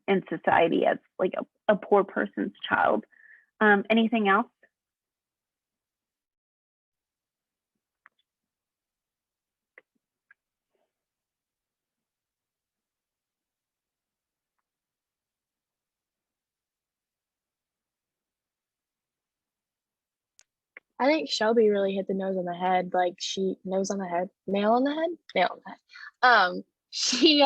in society as like a poor person's child. Anything else? I think Shelby really hit the nose on the head. Like she nose on the head, nail on the head, nail on the head. Um, she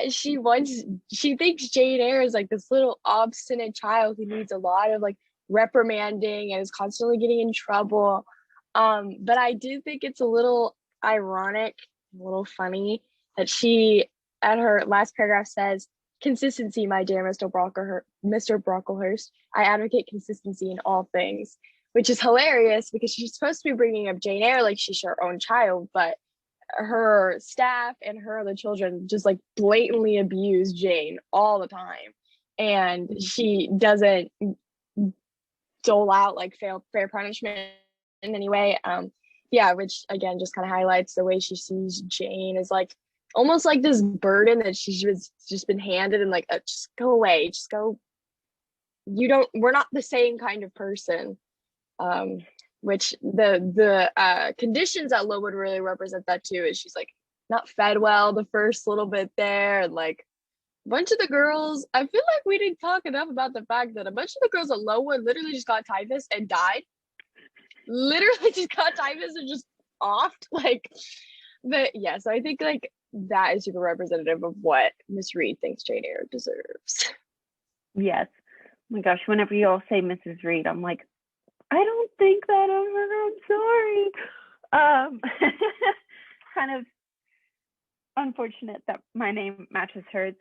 she wants she thinks Jane Eyre is like this little obstinate child who needs a lot of like reprimanding and is constantly getting in trouble. But I do think it's a little ironic, a little funny that she at her last paragraph says, "Consistency, my dear Mr. Brocklehurst. I advocate consistency in all things," which is hilarious because she's supposed to be bringing up Jane Eyre like she's her own child, but her staff and her other children just like blatantly abuse Jane all the time. And she doesn't dole out like fair punishment in any way. Yeah, which again just kind of highlights the way she sees Jane as like almost like this burden that she's just been handed and like just go away, just go. We're not the same kind of person. Which the conditions at Lowood really represent that too. Is she's like not fed well the first little bit there, and like a bunch of the girls. I feel like we didn't talk enough about the fact that a bunch of the girls at Lowood literally just got typhus and died. Literally just got typhus and just offed. Like, but yeah. So I think like that is super representative of what Miss Reid thinks Jane Eyre deserves. Yes. Oh my gosh, whenever you all say Mrs. Reid, I'm like, I don't think that of her. I'm sorry. Kind of unfortunate that my name matches hers.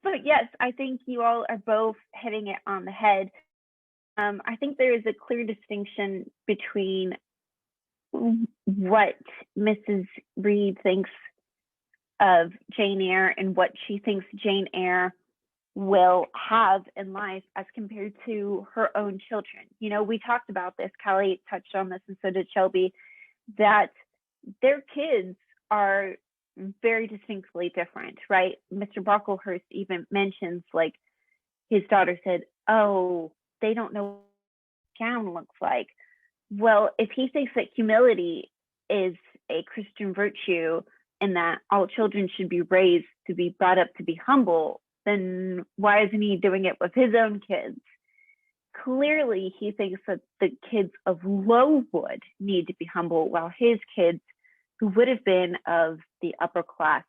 But yes, I think you all are both hitting it on the head. I think there is a clear distinction between what Mrs. Reid thinks of Jane Eyre and what she thinks Jane Eyre will have in life as compared to her own children. You know, we talked about this, Callie touched on this, and so did Shelby, that their kids are very distinctly different, right? Mr. Brocklehurst even mentions like his daughter said, "Oh, they don't know what a gown looks like." Well, if he thinks that humility is a Christian virtue and that all children should be raised to be brought up to be humble, then why isn't he doing it with his own kids? Clearly, he thinks that the kids of Lowood need to be humble, while his kids, who would have been of the upper class,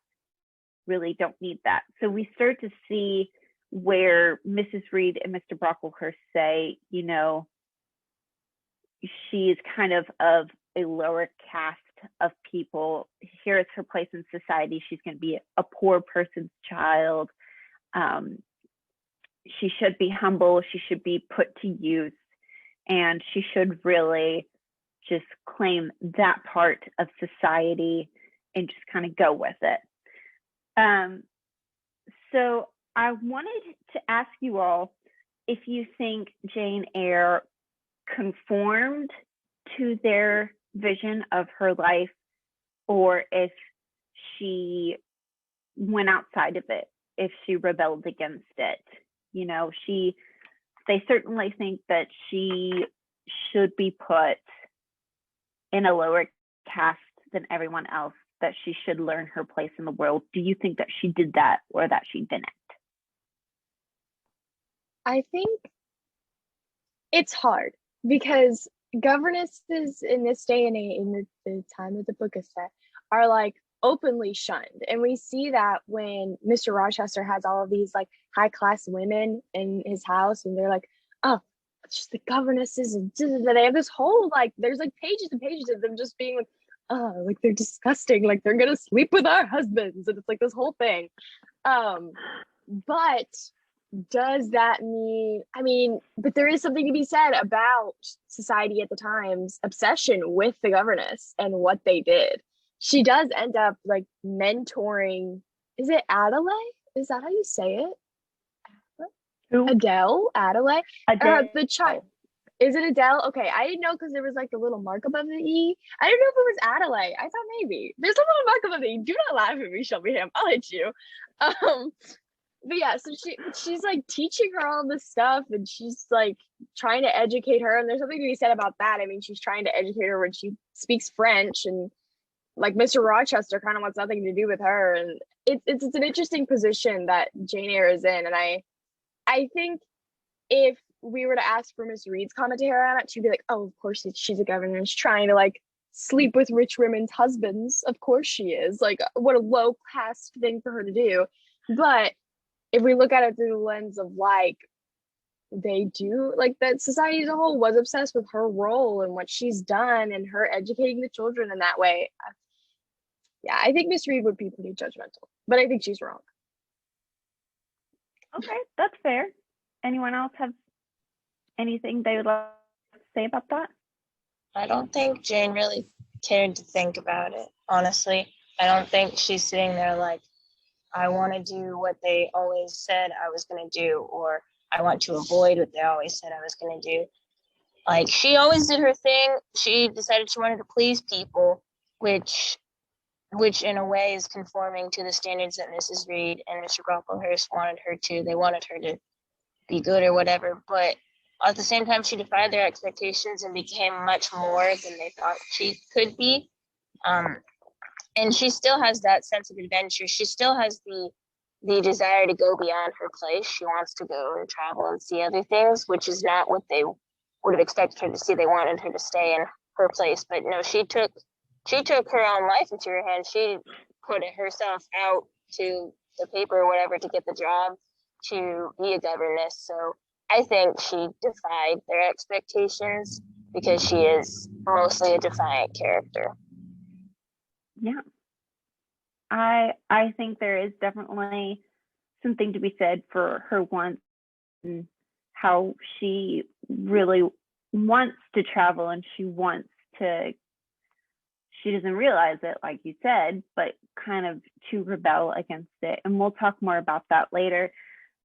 really don't need that. So we start to see where Mrs. Reid and Mr. Brocklehurst say, you know, she is kind of a lower caste of people. Here is her place in society. She's going to be a poor person's child. She should be humble. She should be put to use. And she should really just claim that part of society and just kind of go with it. So I wanted to ask you all if you think Jane Eyre conformed to their vision of her life, or if she went outside of it, if she rebelled against it. You know, they certainly think that she should be put in a lower caste than everyone else, that she should learn her place in the world. Do you think that she did that or that she didn't? I think it's hard because governesses in this day and age, in the time that the book is set, are like openly shunned. And we see that when Mr. Rochester has all of these like high class women in his house, and they're like, oh, it's just the governesses, and they have this whole like, there's like pages and pages of them just being like, oh, like they're disgusting, like they're gonna sleep with our husbands, and it's like this whole thing. But does that mean, I mean, but there is something to be said about society at the time's obsession with the governess and what they did. She does end up like mentoring, is it Adelaide? Is that how you say it? Who? Adele? Adele. The child. Is it Adele? Okay, I didn't know because there was like a little mark above the E. I didn't know if it was Adelaide. I thought maybe. There's a little mark above the E. Do not laugh at me, Shelbyham. I'll hit you. Um, but yeah, so she's like teaching her all this stuff and she's like trying to educate her. And there's something to be said about that. I mean, she's trying to educate her when she speaks French and like Mr. Rochester kind of wants nothing to do with her. And it's an interesting position that Jane Eyre is in. And I think if we were to ask for Miss Reid's commentary on it, she'd be like, "Oh, of course she's a governess trying to like sleep with rich women's husbands. Of course she is. Like, what a low class thing for her to do." But if we look at it through the lens of like they do, like that society as a whole was obsessed with her role and what she's done and her educating the children in that way. Yeah, I think Miss Reid would be pretty judgmental, but I think she's wrong. Okay, that's fair. Anyone else have anything they would like to say about that? I don't think Jane really cared to think about it, honestly. I don't think she's sitting there like, I want to do what they always said I was going to do, or I want to avoid what they always said I was going to do. Like, she always did her thing. She decided she wanted to please people, which in a way is conforming to the standards that Mrs. Reid and Mr. Brocklehurst wanted her to. They wanted her to be good or whatever, but at the same time, she defied their expectations and became much more than they thought she could be. And she still has that sense of adventure. She still has the desire to go beyond her place. She wants to go and travel and see other things, which is not what they would have expected her to see. They wanted her to stay in her place, but no, she took her own life into her hands. She put it herself out to the paper or whatever to get the job to be a governess. So I think she defied their expectations because she is mostly a defiant character. Yeah. I think there is definitely something to be said for her once and how she really wants to travel and she doesn't realize it, like you said, but kind of to rebel against it. And we'll talk more about that later.